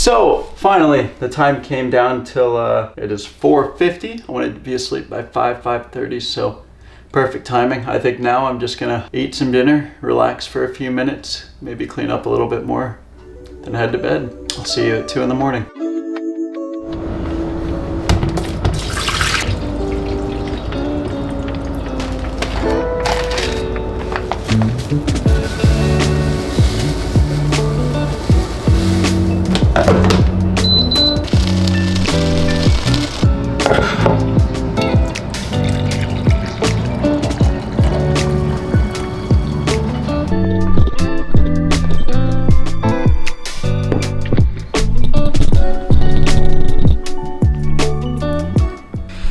So finally, the time came down till it is 4:50. I wanted to be asleep by 5:30, so perfect timing. I think now I'm just gonna eat some dinner, relax for a few minutes, maybe clean up a little bit more, then head to bed. I'll see you at 2 in the morning.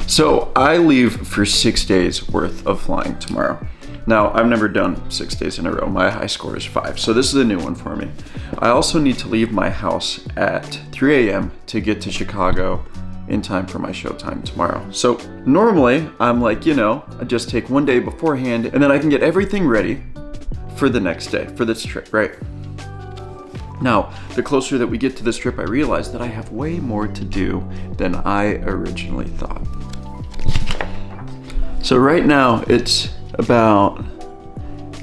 So I leave for 6 days worth of flying tomorrow. Now, I've never done 6 days in a row. My high score is 5, so this is a new one for me. I also need to leave my house at 3 a.m. to get to Chicago in time for my showtime tomorrow. So normally, I'm like, I just take 1 day beforehand and then I can get everything ready for the next day, for this trip, right? Now, the closer that we get to this trip, I realize that I have way more to do than I originally thought. So right now it's about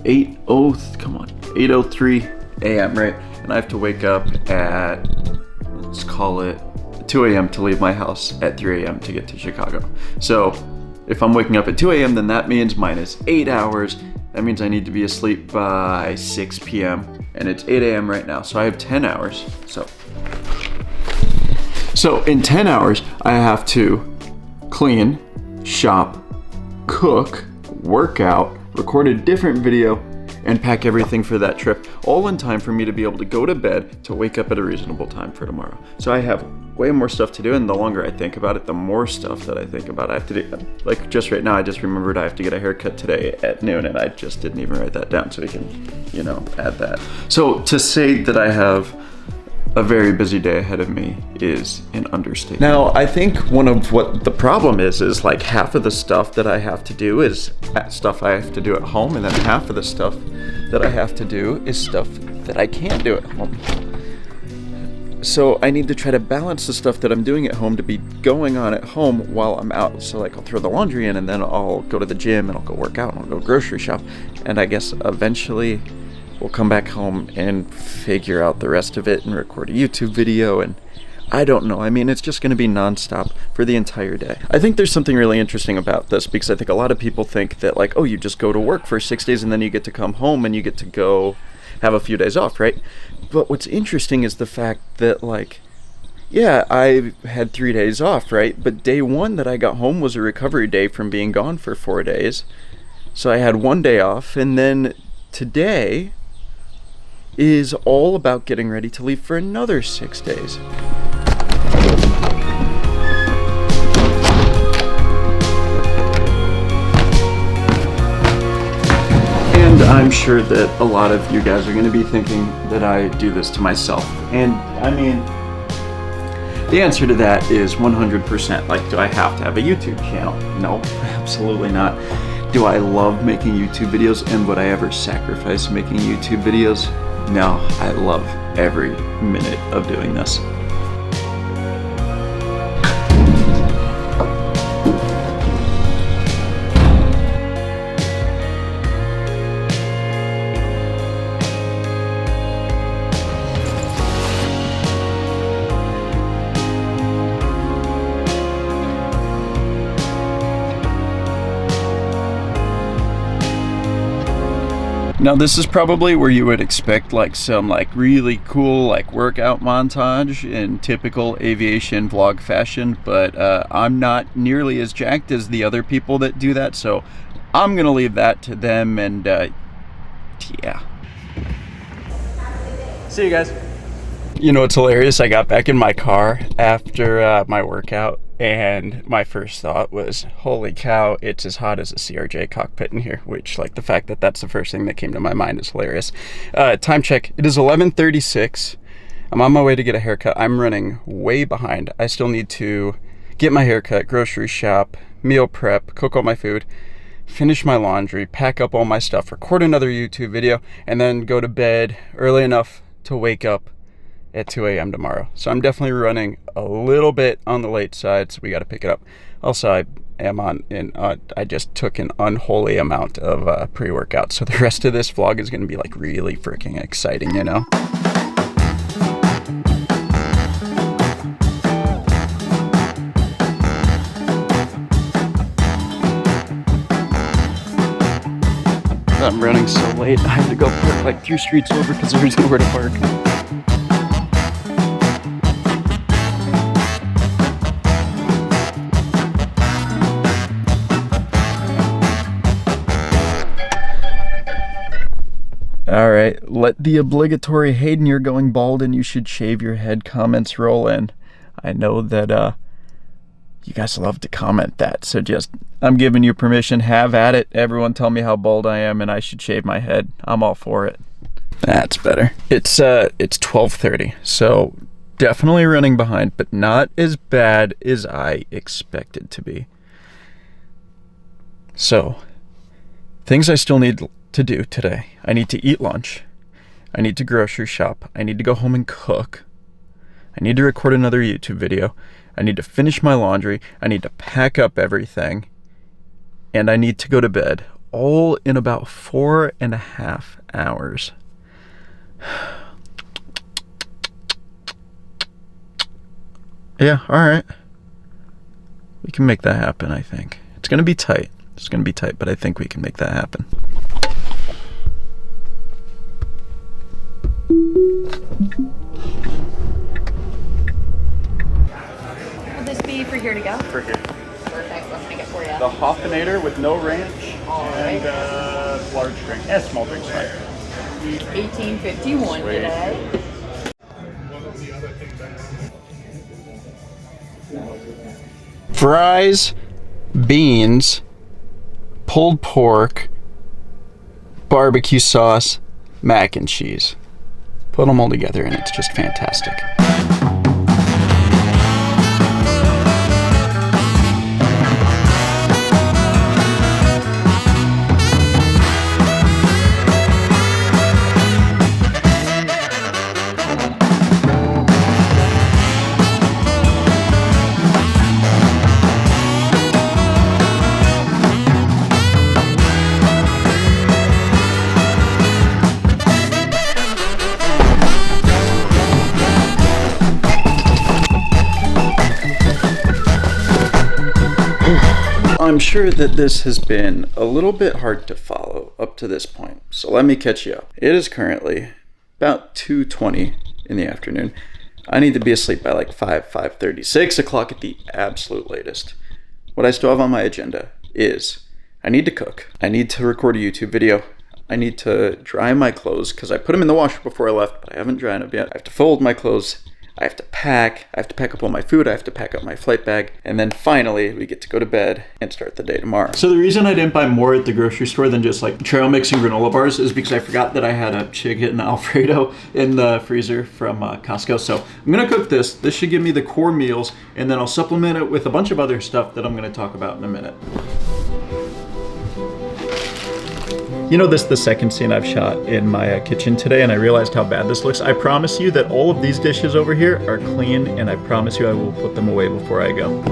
8:03 a.m., right? And I have to wake up at, let's call it 2 a.m. to leave my house at 3 a.m. to get to Chicago. So if I'm waking up at 2 a.m., then that means minus 8 hours. That means I need to be asleep by 6 p.m. and it's 8 a.m. right now. So I have 10 hours. So in 10 hours, I have to clean, shop, cook, work out, record a different video, and pack everything for that trip, all in time for me to be able to go to bed to wake up at a reasonable time for tomorrow. So I have way more stuff to do, and the longer I think about it, the more stuff that I think about I have to do. Like just right now, I just remembered I have to get a haircut today at noon, and I just didn't even write that down, so we can, add that. So to say that I have a very busy day ahead of me is an understatement. Now, I think one of what the problem is like half of the stuff that I have to do is stuff I have to do at home, and then half of the stuff that I have to do is stuff that I can't do at home. So I need to try to balance the stuff that I'm doing at home to be going on at home while I'm out. So like I'll throw the laundry in, and then I'll go to the gym, and I'll go work out, and I'll go grocery shop. And I guess eventually we'll come back home and figure out the rest of it and record a YouTube video, and I don't know. I mean, it's just going to be nonstop for the entire day. I think there's something really interesting about this, because I think a lot of people think that like, oh, you just go to work for 6 days and then you get to come home and you get to go have a few days off, right? But what's interesting is the fact that like, yeah, I had 3 days off, right? But day one that I got home was a recovery day from being gone for 4 days. So I had 1 day off, and then today is all about getting ready to leave for another 6 days. And I'm sure that a lot of you guys are going to be thinking that I do this to myself. And I mean, the answer to that is 100%. Like, do I have to have a YouTube channel? No, absolutely not. Do I love making YouTube videos, and would I ever sacrifice making YouTube videos? No, I love every minute of doing this. Now this is probably where you would expect like some like really cool like workout montage in typical aviation vlog fashion, but I'm not nearly as jacked as the other people that do that, so I'm gonna leave that to them, and yeah. See you guys. You know what's hilarious? I got back in my car after my workout, and my first thought was, holy cow, it's as hot as a CRJ cockpit in here, which, like, the fact that that's the first thing that came to my mind is hilarious. Time check, it is 11:36. I'm on my way to get a haircut. I'm running way behind. I still need to get my haircut, grocery shop, meal prep, cook all my food, finish my laundry, pack up all my stuff, record another YouTube video, and then go to bed early enough to wake up at 2 a.m. tomorrow. So I'm definitely running a little bit on the late side, so we got to pick it up. Also, I just took an unholy amount of pre-workout, so the rest of this vlog is going to be like really freaking exciting, you know? I'm running so late, I had to go park like 3 streets over because there was nowhere to park. Alright, let the obligatory Hayden, you're going bald and you should shave your head comments roll in. I know that you guys love to comment that, so I'm giving you permission, have at it. Everyone tell me how bald I am and I should shave my head. I'm all for it. That's better. It's 12:30, so definitely running behind, but not as bad as I expected to be. So, things I still need to do today. I need to eat lunch. I need to grocery shop. I need to go home and cook. I need to record another YouTube video. I need to finish my laundry. I need to pack up everything. And I need to go to bed. All in about 4.5 hours. Yeah, alright. We can make that happen, I think. It's gonna be tight. It's gonna be tight, but I think we can make that happen. Will this be for here to go? For here. Perfect. Let's make it for you. The Hoffinator with no ranch Alright. and large drink. And small drinks, fine. 1851 Sweet. today. Fries, beans, pulled pork, barbecue sauce, mac and cheese. Put them all together and it's just fantastic. I'm sure that this has been a little bit hard to follow up to this point, so let me catch you up. It is currently about 2:20 in the afternoon. I need to be asleep by like 5:30, 6 o'clock at the absolute latest. What I still have on my agenda is I need to cook, I need to record a YouTube video, I need to dry my clothes because I put them in the washer before I left, but I haven't dried them yet. I have to fold my clothes, I have to pack up all my food, I have to pack up my flight bag, and then finally we get to go to bed and start the day tomorrow. So the reason I didn't buy more at the grocery store than just like trail mix and granola bars is because I forgot that I had a chicken Alfredo in the freezer from Costco. So I'm gonna cook this. This should give me the core meals, and then I'll supplement it with a bunch of other stuff that I'm gonna talk about in a minute. You know, this is the second scene I've shot in my kitchen today, and I realized how bad this looks. I promise you that all of these dishes over here are clean, and I promise you I will put them away before I go.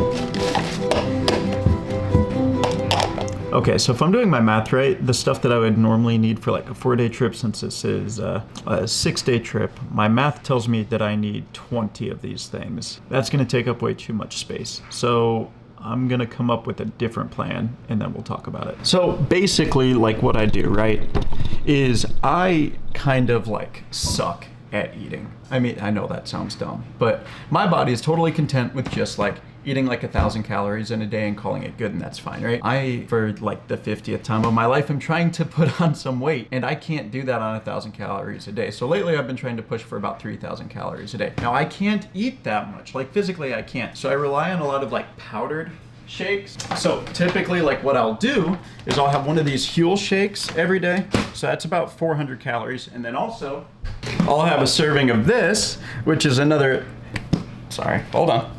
Okay, so if I'm doing my math right, the stuff that I would normally need for like a 4-day trip, since this is a 6-day trip, my math tells me that I need 20 of these things. That's gonna take up way too much space. So I'm gonna come up with a different plan and then we'll talk about it. So basically, like what I do, right, is I kind of like suck at eating. I mean, I know that sounds dumb, but my body is totally content with just like eating like 1,000 calories in a day and calling it good, and that's fine, right? I, for like the 50th time of my life, am trying to put on some weight, and I can't do that on 1,000 calories a day. So lately I've been trying to push for about 3,000 calories a day. Now I can't eat that much, like physically I can't. So I rely on a lot of like powdered shakes. So typically like what I'll do is I'll have one of these Huel shakes every day. So that's about 400 calories. And then also I'll have a serving of this, which is another, sorry, hold on.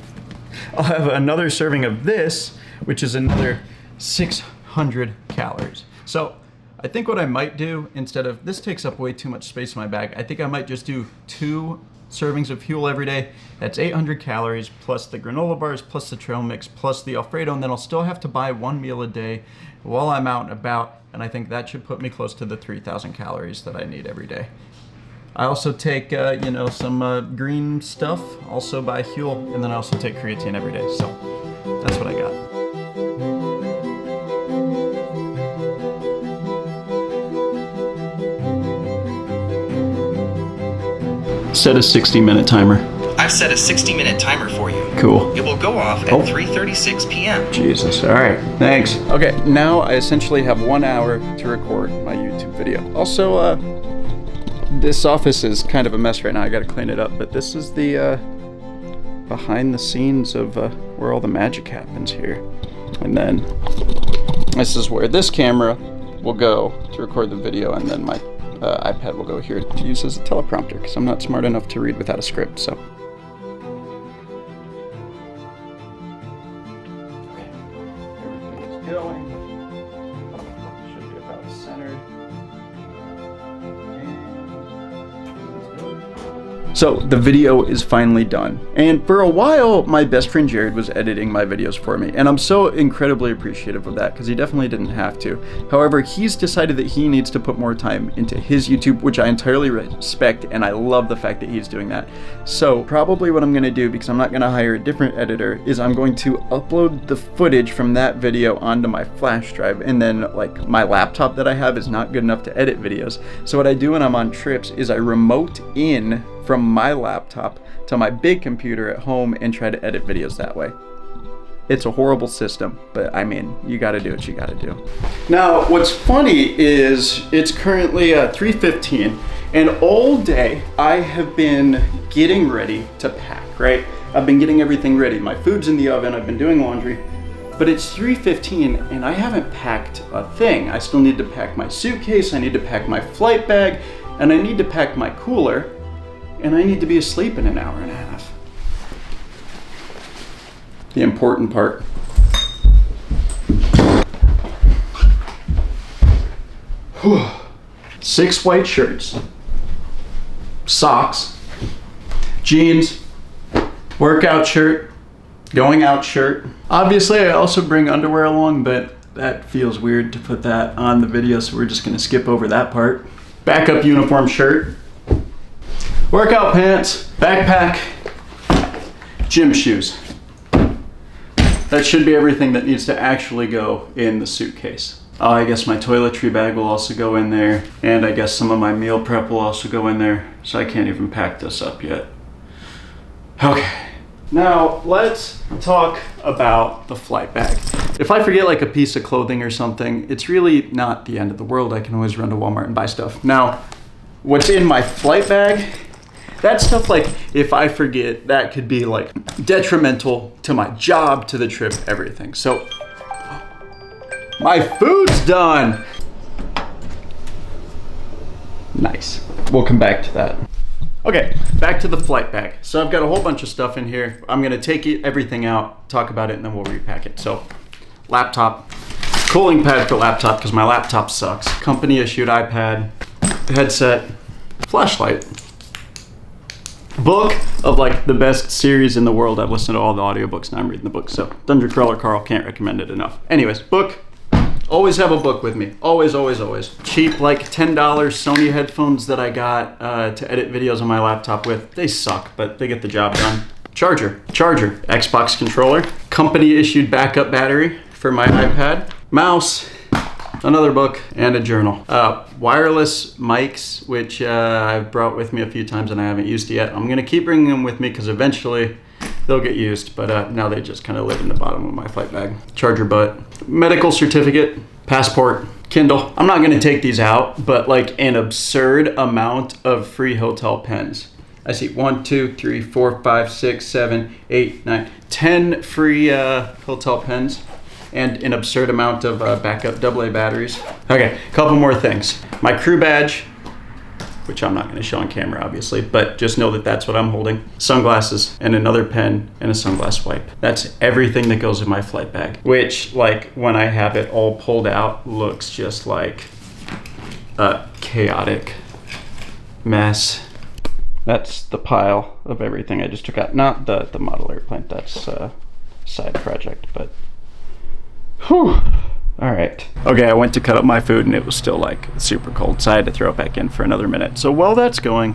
I'll have another serving of this, which is another 600 calories. So I think what I might do, instead of, this takes up way too much space in my bag, I think I might just do 2 servings of fuel every day. That's 800 calories plus the granola bars, plus the trail mix, plus the Alfredo, and then I'll still have to buy one meal a day while I'm out and about, and I think that should put me close to the 3,000 calories that I need every day. I also take, some green stuff, also buy Huel, and then I also take creatine every day, so that's what I got. Set a 60-minute timer. I've set a 60-minute timer for you. Cool. It will go off at 3:36 p.m. Jesus. All right. Thanks. Okay. Now I essentially have 1 hour to record my YouTube video. Also, this office is kind of a mess right now. I got to clean it up. But this is the behind the scenes of where all the magic happens here. And then this is where this camera will go to record the video, and then my iPad will go here to use as a teleprompter because I'm not smart enough to read without a script. So. Going. Should be about centered. So the video is finally done. And for a while, my best friend Jared was editing my videos for me. And I'm so incredibly appreciative of that because he definitely didn't have to. However, he's decided that he needs to put more time into his YouTube, which I entirely respect. And I love the fact that he's doing that. So probably what I'm going to do, because I'm not going to hire a different editor, is I'm going to upload the footage from that video onto my flash drive. And then like my laptop that I have is not good enough to edit videos. So what I do when I'm on trips is I remote in from my laptop to my big computer at home and try to edit videos that way. It's a horrible system, but I mean, you gotta do what you gotta do. Now, what's funny is it's currently 3:15, and all day I have been getting ready to pack, right? I've been getting everything ready. My food's in the oven, I've been doing laundry, but it's 3:15 and I haven't packed a thing. I still need to pack my suitcase, I need to pack my flight bag, and I need to pack my cooler, and I need to be asleep in an hour and a half. The important part. Whew. 6 white shirts, socks, jeans, workout shirt, going out shirt. Obviously, I also bring underwear along, but that feels weird to put that on the video, so we're just gonna skip over that part. Backup uniform shirt, workout pants, backpack, gym shoes. That should be everything that needs to actually go in the suitcase. Oh, I guess my toiletry bag will also go in there, and I guess some of my meal prep will also go in there, so I can't even pack this up yet. Okay, now let's talk about the flight bag. If I forget like a piece of clothing or something, it's really not the end of the world. I can always run to Walmart and buy stuff. Now, what's in my flight bag? That stuff, like, if I forget, that could be, like, detrimental to my job, to the trip, everything. So, my food's done! Nice. We'll come back to that. Okay, back to the flight bag. So I've got a whole bunch of stuff in here. I'm gonna take everything out, talk about it, and then we'll repack it. So, laptop, cooling pad for laptop, because my laptop sucks. Company-issued iPad, headset, flashlight. Book of like the best series in the world. I've listened to all the audiobooks, now I'm reading the book. So Dungeon Crawler Carl, can't recommend it enough. Anyways, book. Always have a book with me. Always, always, always. Cheap, like $10 Sony headphones that I got to edit videos on my laptop with. They suck, but they get the job done. Charger. Xbox controller. Company issued backup battery for my iPad. Mouse. Another book, and a journal. Wireless mics, which I've brought with me a few times and I haven't used yet. I'm gonna keep bringing them with me because eventually they'll get used, but now they just kind of live in the bottom of my flight bag. Charger butt, medical certificate, passport, Kindle. I'm not gonna take these out, but like an absurd amount of free hotel pens. I see 1, 2, 3, 4, 5, 6, 7, 8, 9, 10 free hotel pens. And an absurd amount of backup AA batteries. Okay, a couple more things. My crew badge, which I'm not gonna show on camera obviously, but just know that that's what I'm holding. Sunglasses, and another pen, and a sunglass wipe. That's everything that goes in my flight bag, which like when I have it all pulled out, looks just like a chaotic mess. That's the pile of everything I just took out. Not the model airplane, that's a side project, but whew. All right. Okay, I went to cut up my food and it was still like super cold, so I had to throw it back in for another minute. So while that's going,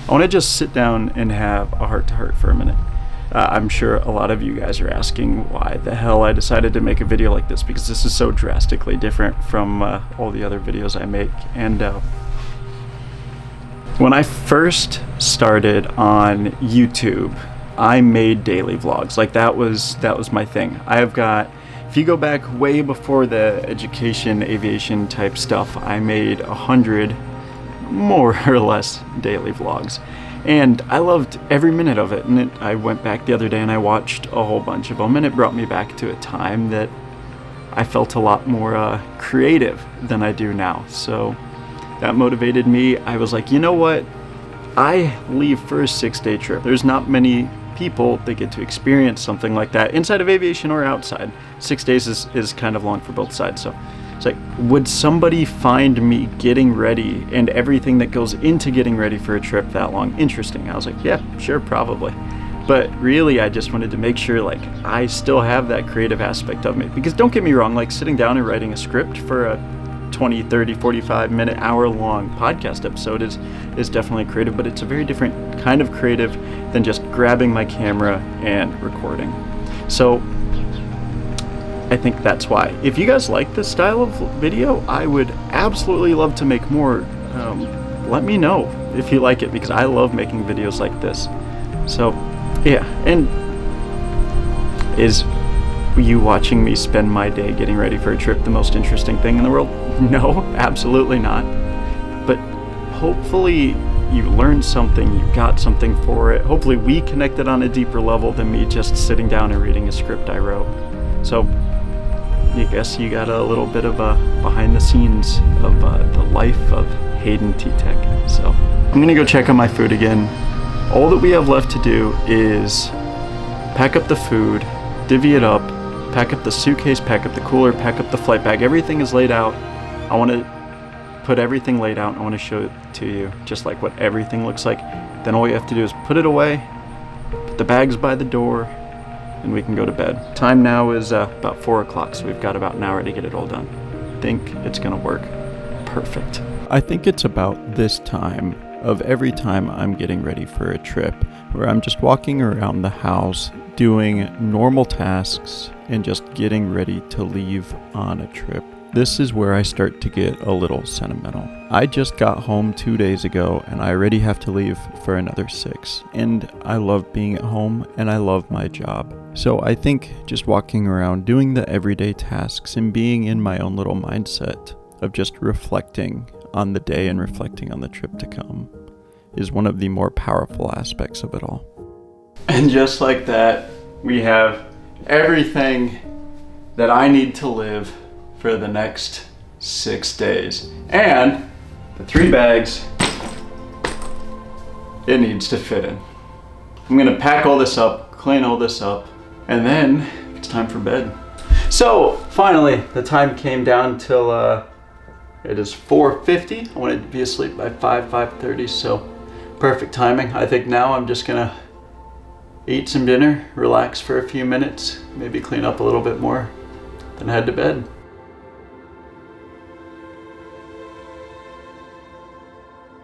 I want to just sit down and have a heart-to-heart for a minute. I'm sure a lot of you guys are asking why the hell I decided to make a video like this, because this is so drastically different from all the other videos I make. And when I first started on YouTube, I made daily vlogs. Like that was my thing. If you go back way before the education, aviation type stuff, I made 100 more or less daily vlogs. And I loved every minute of it. And I went back the other day and I watched a whole bunch of them, and it brought me back to a time that I felt a lot more creative than I do now. So that motivated me. I was like, you know what? I leave for a 6-day trip. There's not many people that get to experience something like that inside of aviation or outside. 6 days is kind of long for both sides. So it's like, would somebody find me getting ready and everything that goes into getting ready for a trip that long interesting? I was like, yeah, sure, probably. But really, I just wanted to make sure like I still have that creative aspect of me. Because don't get me wrong, like sitting down and writing a script for a 20, 30, 45 minute, hour long podcast episode is definitely creative, but it's a very different kind of creative than just grabbing my camera and recording. So I think that's why. If you guys like this style of video, I would absolutely love to make more. Let me know if you like it, because I love making videos like this. So yeah, and is you watching me spend my day getting ready for a trip the most interesting thing in the world? No, absolutely not. But hopefully you learned something, you got something for it. Hopefully we connected on a deeper level than me just sitting down and reading a script I wrote. So I guess you got a little bit of a behind the scenes of the life of Hayden T-Tech. So I'm gonna go check on my food again. All that we have left to do is pack up the food, divvy it up, pack up the suitcase, pack up the cooler, pack up the flight bag. Everything is laid out. I want to put everything laid out. I want to show it to you, just like what everything looks like. Then all you have to do is put it away, put the bags by the door, and we can go to bed. Time now is about 4 o'clock, so we've got about an hour to get it all done. I think it's gonna work perfect. I think it's about this time of every time I'm getting ready for a trip, where I'm just walking around the house doing normal tasks and just getting ready to leave on a trip. This is where I start to get a little sentimental. I just got home 2 days ago and I already have to leave for another 6. And I love being at home and I love my job. So I think just walking around doing the everyday tasks and being in my own little mindset of just reflecting on the day and reflecting on the trip to come is one of the more powerful aspects of it all. And just like that, we have everything that I need to live for the next 6 days. And the 3 bags it needs to fit in. I'm gonna pack all this up, clean all this up, and then it's time for bed. So finally, the time came down till it is 4:50. I wanted to be asleep by 5:30, so perfect timing. I think now I'm just gonna eat some dinner, relax for a few minutes, maybe clean up a little bit more, then head to bed.